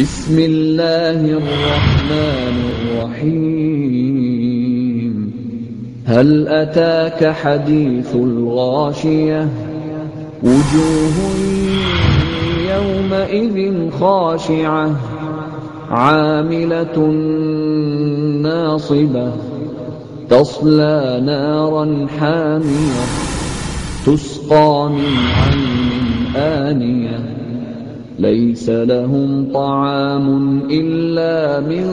بسم الله الرحمن الرحيم هل أتاك حديث الغاشية وجوه يومئذ خاشعة عاملة ناصبة تصلى نارا حامية تسقى من عين آنية ليس لهم طعام إلا من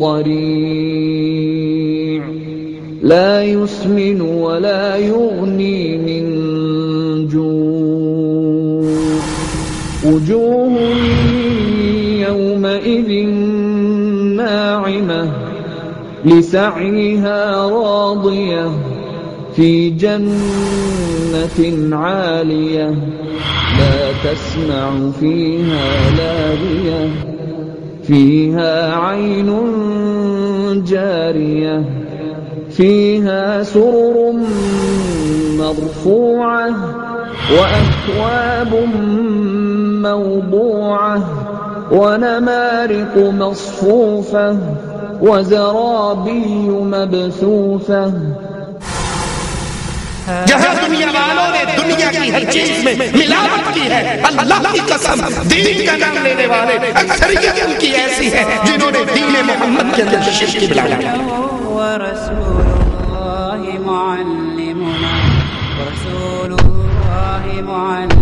ضريع لا يسمن ولا يغني من جوع وجوه يومئذ ناعمة لسعيها راضية في جنة عالية لا تسمع فيها لاغية فيها عين جارية فيها سرر مرفوعة وأكواب موضوعة ونمارق مصفوفة وزرابي مبثوثة. جہاں دنیا والوں نے دنیا کی ہر چیز میں ملاوٹ کی ہے، اللہ کی قسم دین کا نام لینے والے اکثریت ان کی ایسی ہے جنہوں نے دین محمد کے اندر شرک ملایا. ورسول اللہ معلمنا ورسول اللہ معلمنا.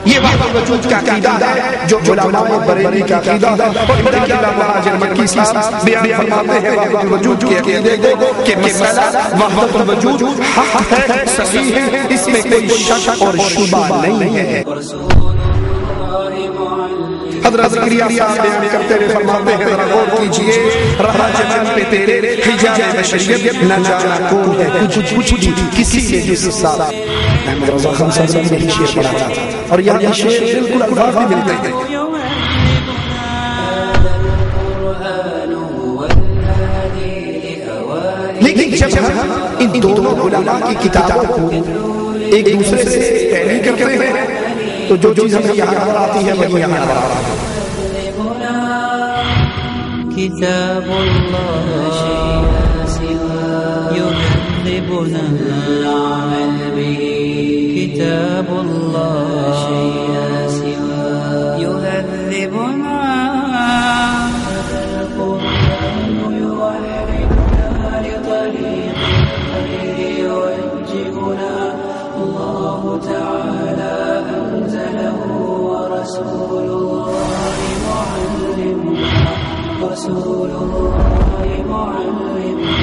یہ وحدت الوجود کا عقیدہ ہے جو علماء بریلی کا عقیدہ ہے، اور بڑے علامہ حاجر مکی صاحب بیان فرماتے ہیں وحدت الوجود کے عقیدے کو کہ مسئلہ وحدت الوجود حق ہے، صحیح ہے، اس میں کوئی شک اور شبہ نہیں ہے. حضرت زکریا صاحب بیان کرتے ہوئے فرماتے ہیں ذرا غور کیجئے، رہا جہان پہ تیرے حجاب بشریت نہ جانا کون ہے کچھ کسی نے جس ساتھ. محمد رضا خان صاحب نے یہ شعر پڑھا تھا اور یہ شعر بالکل الفاظ بھی ملتے ہیں. لیکن جب ہم ان دونوں علماء کی کتابوں کو ایک دوسرے سے پہلی کرتے ہیں تو جو چیز ہمیں یہاں نظر آتی ہے وہی یہاں نظر آتی ہے. کتاب اللہ يهذبنا العمل به كتاب الله يهذبنا القرآن يوحدنا لطريق الخير يوجهنا الله تعالى أنزله ورسول الله معلمنا رسول الله معلمنا.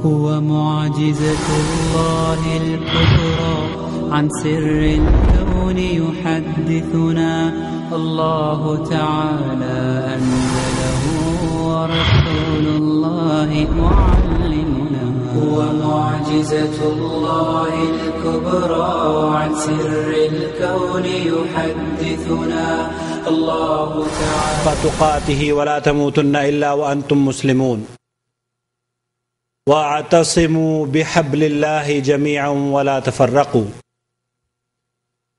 هو معجزة الله الكبرى عن سر الكون يحدثنا الله تعالى أنزله ورسول الله معلمنا. هو معجزة الله الكبرى عن سر الكون يحدثنا الله تعالى فتقاته ولا تموتن إلا وأنتم مسلمون واعتصموا بحبل الله جميعا ولا تفرقوا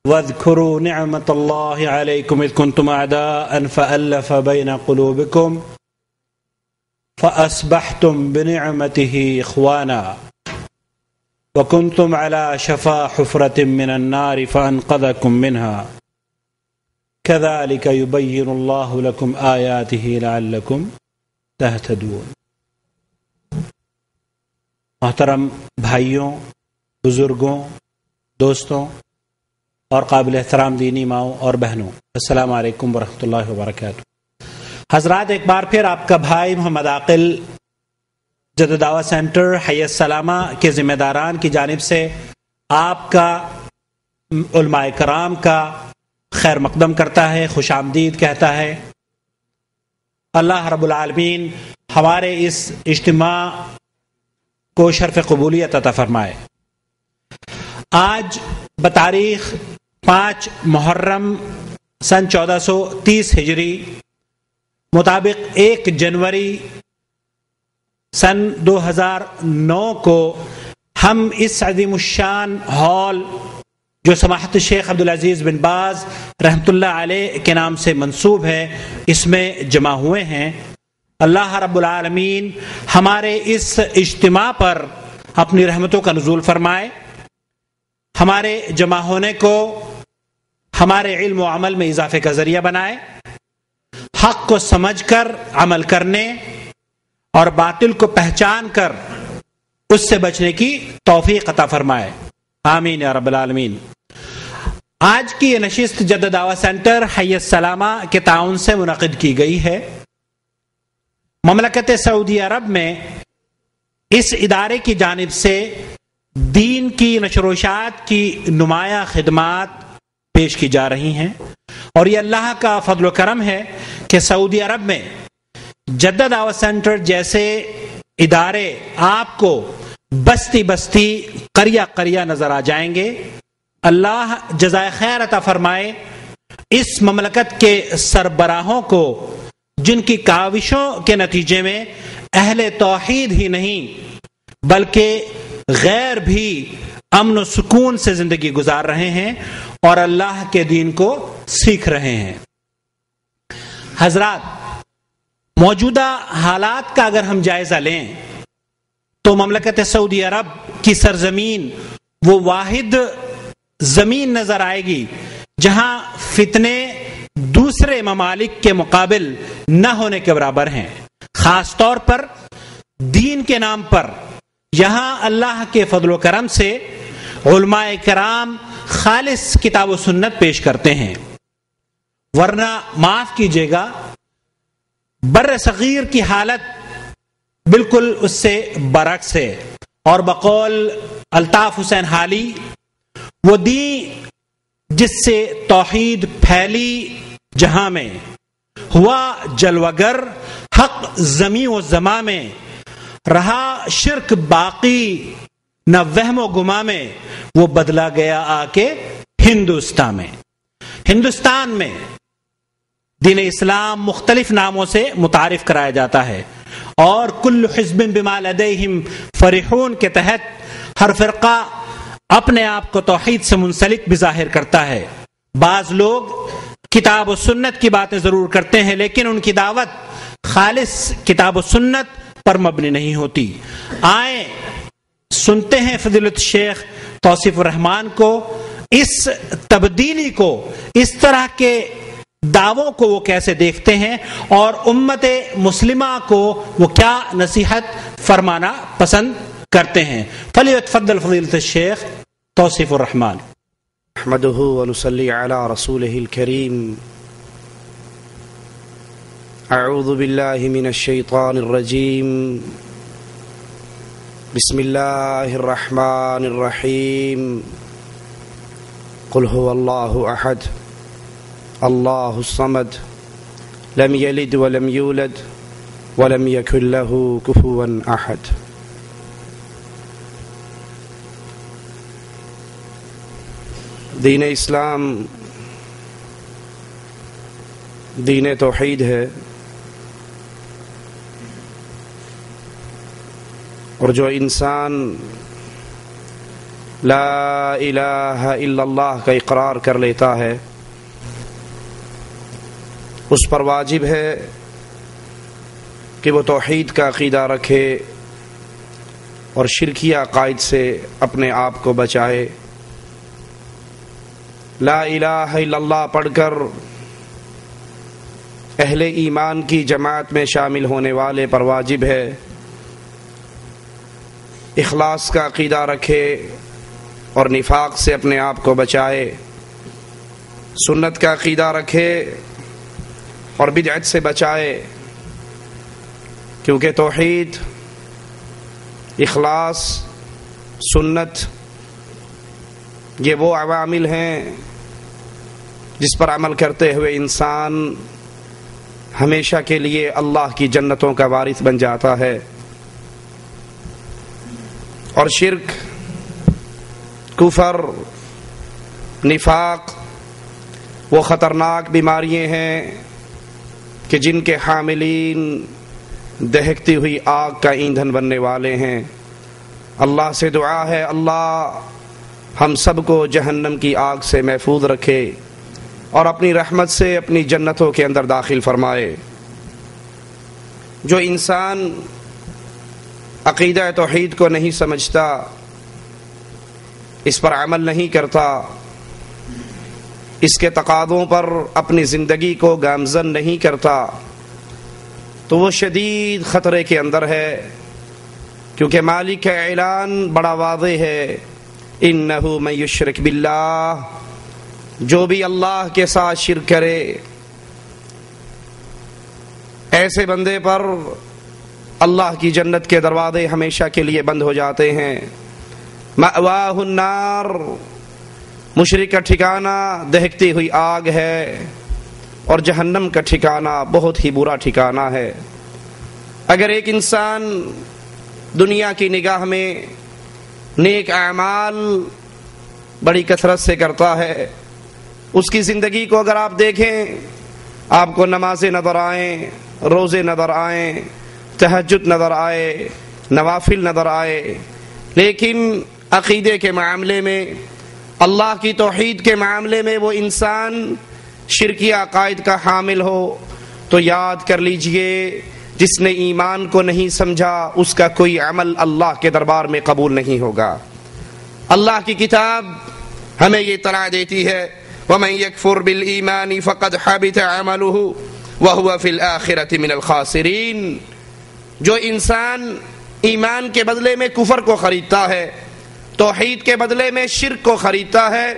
واذكروا نعمة الله عليكم إذ كنتم أعداء فألف بين قلوبكم فأصبحتم بنعمته إخوانا وكنتم على شفا حفرة من النار فأنقذكم منها كذلك يبين الله لكم آياته لعلكم تهتدون. محترم بھائیوں، بزرگوں، دوستوں اور قابل احترام دینی ماؤں اور بہنوں، السلام علیکم ورحمۃ اللہ وبرکاتہ. حضرات، ایک بار پھر آپ کا بھائی محمد عاقل جدید دعویٰ سینٹر حی السلامہ کے ذمہ داران کی جانب سے آپ کا، علماء کرام کا خیر مقدم کرتا ہے، خوش آمدید کہتا ہے. اللہ رب العالمین ہمارے اس اجتماع کو شرف قبولیت عطا فرمائے. آج بتاریخ 5 محرم سن 1430 ہجری مطابق 1 جنوری سن 2009 کو ہم اس عظیم الشان ہال جو سماحت شیخ عبدالعزیز بن باز رحمۃ اللہ علیہ کے نام سے منسوب ہے، اس میں جمع ہوئے ہیں۔ اللہ رب العالمین ہمارے اس اجتماع پر اپنی رحمتوں کا نزول فرمائے، ہمارے جمع ہونے کو ہمارے علم و عمل میں اضافے کا ذریعہ بنائے، حق کو سمجھ کر عمل کرنے اور باطل کو پہچان کر اس سے بچنے کی توفیق عطا فرمائے، آمین یا رب العالمین۔ آج کی یہ نشست جدہ دعویٰ سینٹر حی السلامہ کے تعاون سے منعقد کی گئی ہے۔ مملکت سعودی عرب میں اس ادارے کی جانب سے دین کی نشر و اشاعت کی نمایاں خدمات پیش کی جا رہی ہیں، اور یہ اللہ کا فضل و کرم ہے کہ سعودی عرب میں جدہ دعوت سینٹر جیسے ادارے آپ کو بستی بستی قریہ قریہ نظر آ جائیں گے۔ اللہ جزائے خیر عطا فرمائے اس مملکت کے سربراہوں کو، جن کی کاوشوں کے نتیجے میں اہل توحید ہی نہیں بلکہ غیر بھی امن و سکون سے زندگی گزار رہے ہیں اور اللہ کے دین کو سیکھ رہے ہیں۔ حضرات، موجودہ حالات کا اگر ہم جائزہ لیں تو مملکت سعودی عرب کی سرزمین وہ واحد زمین نظر آئے گی جہاں فتنے دوسرے ممالک کے مقابل نہ ہونے کے برابر ہیں۔ خاص طور پر دین کے نام پر یہاں اللہ کے فضل و کرم سے علماء کرام خالص کتاب و سنت پیش کرتے ہیں، ورنہ معاف کیجیے گا بر صغیر کی حالت بالکل اس سے برعکس ہے۔ اور بقول الطاف حسین حالی، وہ دین جس سے توحید پھیلی جہاں میں، ہوا جلوگر حق زمین و زماں میں، رہا شرک باقی نہ وہم و گما میں، وہ بدلا گیا آ کے ہندوستان میں۔ ہندوستان میں دین اسلام مختلف ناموں سے متعارف کرایا جاتا ہے، اور کل حزب بما لدیہم فرحون کے تحت ہر فرقہ اپنے آپ کو توحید سے منسلک بھی ظاہر کرتا ہے۔ بعض لوگ کتاب و سنت کی باتیں ضرور کرتے ہیں، لیکن ان کی دعوت خالص کتاب و سنت پر مبنی نہیں ہوتی۔ آئیں سنتے ہیں فضیلت شیخ توصیف الرحمان کو، اس تبدیلی کو، اس طرح کے دعووں کو وہ کیسے دیکھتے ہیں اور امت مسلمہ کو وہ کیا نصیحت فرمانا پسند کرتے ہیں۔ فلیتفضل فضیلت الشیخ توصیف الرحمان۔ نحمده ونصلي على رسوله الكريم۔ اعوذ بالله من الشيطان الرجيم، بسم الله الرحمن الرحيم، قل هو الله احد الله الصمد لم يلد ولم يولد ولم يكن له كفوا احد۔ دین اسلام دین توحید ہے، اور جو انسان لا الہ الا اللہ کا اقرار کر لیتا ہے اس پر واجب ہے کہ وہ توحید کا عقیدہ رکھے اور شرکی عقائد سے اپنے آپ کو بچائے۔ لا الہ الا اللہ پڑھ کر اہل ایمان کی جماعت میں شامل ہونے والے پر واجب ہے اخلاص کا عقیدہ رکھے اور نفاق سے اپنے آپ کو بچائے، سنت کا عقیدہ رکھے اور بدعت سے بچائے، کیونکہ توحید، اخلاص، سنت یہ وہ عوامل ہیں جس پر عمل کرتے ہوئے انسان ہمیشہ کے لیے اللہ کی جنتوں کا وارث بن جاتا ہے۔ اور شرک، کفر، نفاق وہ خطرناک بیماریاں ہیں کہ جن کے حاملین دہکتی ہوئی آگ کا ایندھن بننے والے ہیں۔ اللہ سے دعا ہے اللہ ہم سب کو جہنم کی آگ سے محفوظ رکھے اور اپنی رحمت سے اپنی جنتوں کے اندر داخل فرمائے۔ جو انسان عقیدہ توحید کو نہیں سمجھتا، اس پر عمل نہیں کرتا، اس کے تقاضوں پر اپنی زندگی کو گامزن نہیں کرتا، تو وہ شدید خطرے کے اندر ہے، کیونکہ مالک کا اعلان بڑا واضح ہے، انہ من یشرک باللہ، جو بھی اللہ کے ساتھ شرک کرے ایسے بندے پر اللہ کی جنت کے دروازے ہمیشہ کے لیے بند ہو جاتے ہیں۔ مأواہ النار، مشرک کا ٹھکانہ دہکتی ہوئی آگ ہے، اور جہنم کا ٹھکانہ بہت ہی برا ٹھکانہ ہے۔ اگر ایک انسان دنیا کی نگاہ میں نیک اعمال بڑی کثرت سے کرتا ہے، اس کی زندگی کو اگر آپ دیکھیں، آپ کو نمازیں نظر آئیں، روزے نظر آئیں، تہجد نظر آئے، نوافل نظر آئے، لیکن عقیدے کے معاملے میں، اللہ کی توحید کے معاملے میں وہ انسان شرکی عقائد کا حامل ہو، تو یاد کر لیجئے جس نے ایمان کو نہیں سمجھا اس کا کوئی عمل اللہ کے دربار میں قبول نہیں ہوگا۔ اللہ کی کتاب ہمیں یہ اطلاع دیتی ہے، وَمَن يَكْفُرْ بِالْإِيمَانِ فَقَدْ حَبِطَ عَمَلُهُ وَهُوَ فِي الْآخِرَةِ مِنَ الْخَاسِرِينَ۔ جو انسان ایمان کے بدلے میں کفر کو خریدتا ہے، توحید کے بدلے میں شرک کو خریدتا ہے،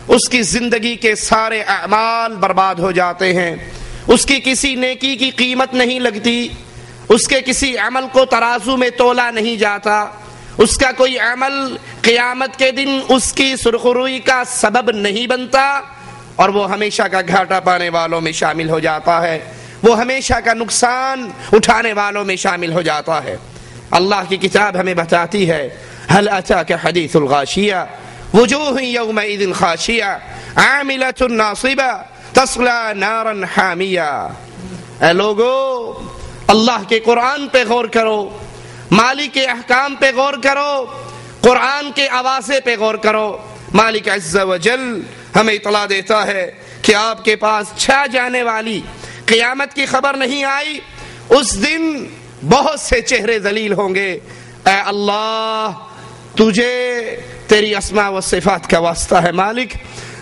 اس کی زندگی کے سارے اعمال برباد ہو جاتے ہیں، اس کی کسی نیکی کی قیمت نہیں لگتی، اس کے کسی عمل کو ترازو میں تولا نہیں جاتا، اس کا کوئی عمل قیامت کے دن اس کی سرخروئی کا سبب نہیں بنتا، اور وہ ہمیشہ کا گھاٹا پانے والوں میں شامل ہو جاتا ہے، وہ ہمیشہ کا نقصان اٹھانے والوں میں شامل ہو جاتا ہے۔ اللہ کی کتاب ہمیں بتاتی ہے، هل اتاك حدیث الغاشیہ وجوہ یومئذ خاشیہ عاملۃ ناصبہ تصلی نارا حامیہ۔ اے لوگو، اللہ کے قرآن پہ غور کرو، مالک کے احکام پہ غور کرو، قرآن کے آوازے پہ غور کرو۔ مالک عز و جل ہمیں اطلاع دیتا ہے کہ آپ کے پاس چھا جانے والی قیامت کی خبر نہیں آئی، اس دن بہت سے چہرے ذلیل ہوں گے۔ اے اللہ، تجھے تیری اسماء و صفات کا واسطہ ہے مالک،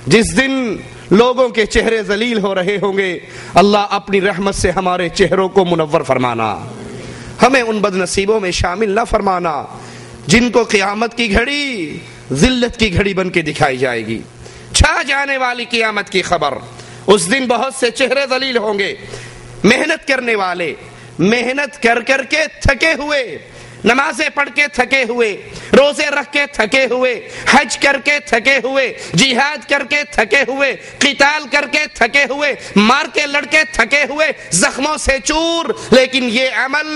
جس دن لوگوں کے چہرے ذلیل ہو رہے ہوں گے، اللہ اپنی رحمت سے ہمارے چہروں کو منور فرمانا، ہمیں ان بد نصیبوں میں شامل نہ فرمانا جن کو قیامت کی گھڑی ذلت کی گھڑی بن کے دکھائی جائے گی۔ چھا جانے والی قیامت کی خبر، اس دن بہت سے چہرے ذلیل ہوں گے، محنت کرنے والے، محنت کر کر کے تھکے ہوئے، نمازیں پڑھ کے تھکے ہوئے، روزے رکھ کے تھکے ہوئے، حج کر کے تھکے ہوئے، جہاد کر کے تھکے ہوئے، قتال کر کے تھکے ہوئے، مار کے لڑ کے تھکے ہوئے، زخموں سے چور، لیکن یہ عمل،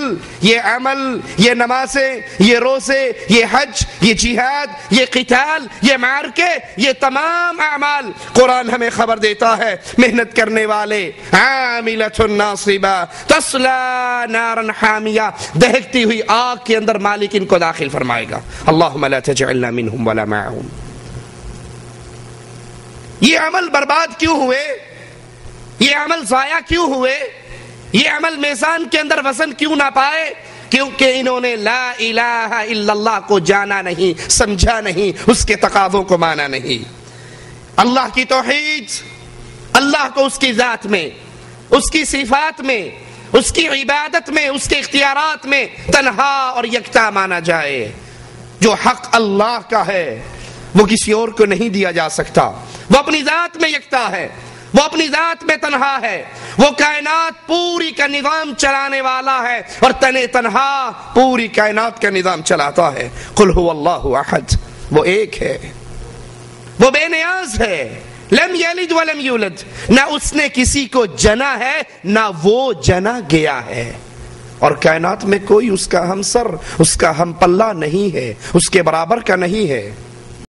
یہ نمازیں، یہ روزے، یہ حج، یہ جہاد، یہ قتال، یہ مارکے، یہ تمام اعمال قرآن ہمیں خبر دیتا ہے، محنت کرنے والے، عاملۃ ناصبہ تصلی نارا حامیہ، دہکتی ہوئی آگ کے اندر مالک ان کو داخل فرمائے گا۔ اللہم لا تجعلنا منہم ولا معہم۔ یہ عمل برباد کیوں ہوئے؟ یہ عمل ضائع کیوں ہوئے؟ یہ عمل میزان کے اندر وزن کیوں نہ پائے؟ کیونکہ انہوں نے لا الہ الا اللہ کو جانا نہیں، سمجھا نہیں، اس کے تقاضوں کو مانا نہیں۔ اللہ کی توحید، اللہ کو اس کی ذات میں، اس کی صفات میں، اس کی عبادت میں، اس کے اختیارات میں تنہا اور یکتا مانا جائے۔ جو حق اللہ کا ہے وہ کسی اور کو نہیں دیا جا سکتا، وہ اپنی ذات میں یکتا ہے، وہ اپنی ذات میں تنہا ہے، وہ کائنات پوری کا نظام چلانے والا ہے اور تنہا پوری کائنات کا نظام چلاتا ہے۔ قل هو اللہ احد، وہ ایک ہے، وہ بے نیاز ہے، لم یلد ولم یولد، نہ اس نے کسی کو جنا ہے نہ وہ جنا گیا ہے، اور کائنات میں کوئی اس کا ہمسر، اس کا ہم پلہ نہیں ہے، اس کے برابر کا نہیں ہے۔